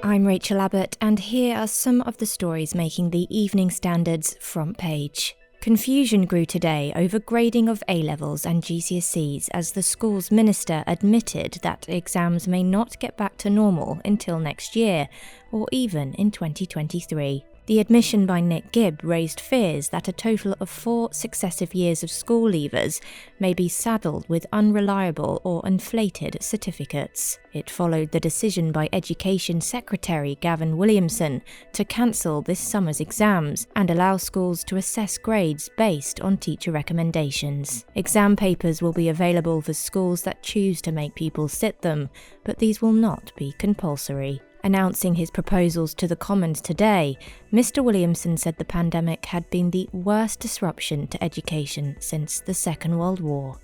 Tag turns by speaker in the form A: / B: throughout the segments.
A: I'm Rachel Abbott, and here are some of the stories making the Evening Standard's front page. Confusion grew today over grading of A-levels and GCSEs as the school's minister admitted that exams may not get back to normal until next year, or even in 2023. The admission by Nick Gibb raised fears that a total of 4 successive years of school leavers may be saddled with unreliable or inflated certificates. It followed the decision by Education Secretary Gavin Williamson to cancel this summer's exams and allow schools to assess grades based on teacher recommendations. Exam papers will be available for schools that choose to make pupils sit them, but these will not be compulsory. Announcing his proposals to the Commons today, Mr. Williamson said the pandemic had been the worst disruption to education since the Second World War.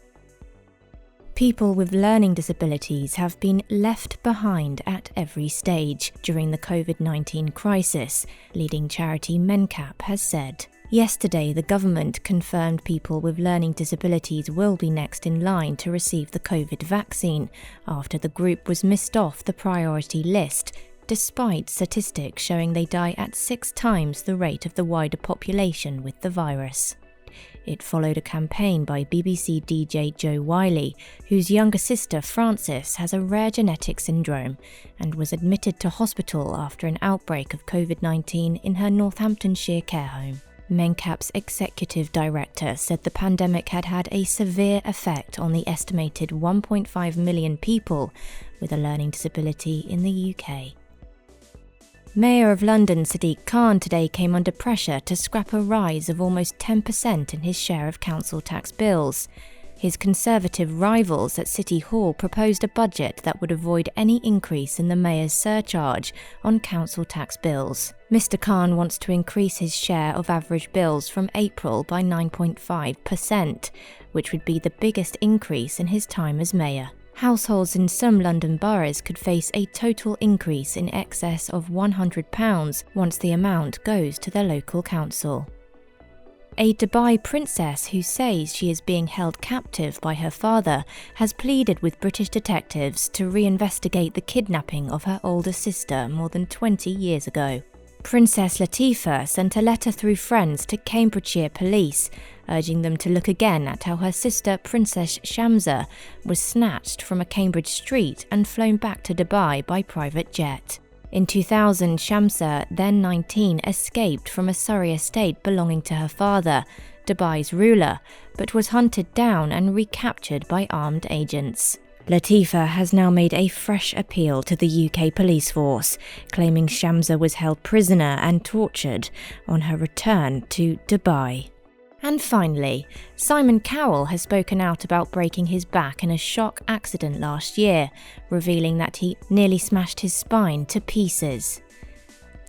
A: People with learning disabilities have been left behind at every stage during the COVID-19 crisis, leading charity Mencap has said. Yesterday, the government confirmed people with learning disabilities will be next in line to receive the COVID vaccine, after the group was missed off the priority list, despite statistics showing they die at 6 times the rate of the wider population with the virus. It followed a campaign by BBC DJ Joe Wiley, whose younger sister Frances has a rare genetic syndrome and was admitted to hospital after an outbreak of COVID-19 in her Northamptonshire care home. Mencap's executive director said the pandemic had had a severe effect on the estimated 1.5 million people with a learning disability in the UK. Mayor of London Sadiq Khan today came under pressure to scrap a rise of almost 10% in his share of council tax bills. His Conservative rivals at City Hall proposed a budget that would avoid any increase in the mayor's surcharge on council tax bills. Mr. Khan wants to increase his share of average bills from April by 9.5%, which would be the biggest increase in his time as mayor. Households in some London boroughs could face a total increase in excess of £100 once the amount goes to their local council. A Dubai princess who says she is being held captive by her father has pleaded with British detectives to reinvestigate the kidnapping of her older sister more than 20 years ago. Princess Latifa sent a letter through friends to Cambridgeshire police, urging them to look again at how her sister Princess Shamsa was snatched from a Cambridge street and flown back to Dubai by private jet. In 2000, Shamsa, then 19, escaped from a Surrey estate belonging to her father, Dubai's ruler, but was hunted down and recaptured by armed agents. Latifa has now made a fresh appeal to the UK police force, claiming Shamsa was held prisoner and tortured on her return to Dubai. And finally, Simon Cowell has spoken out about breaking his back in a shock accident last year, revealing that he nearly smashed his spine to pieces.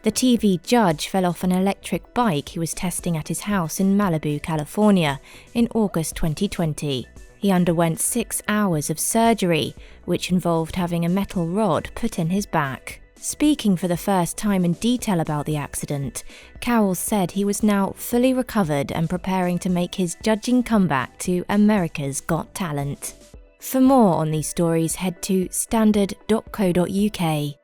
A: The TV judge fell off an electric bike he was testing at his house in Malibu, California, in August 2020. He underwent 6 hours of surgery, which involved having a metal rod put in his back. Speaking for the first time in detail about the accident, Cowell said he was now fully recovered and preparing to make his judging comeback to America's Got Talent. For more on these stories, head to standard.co.uk.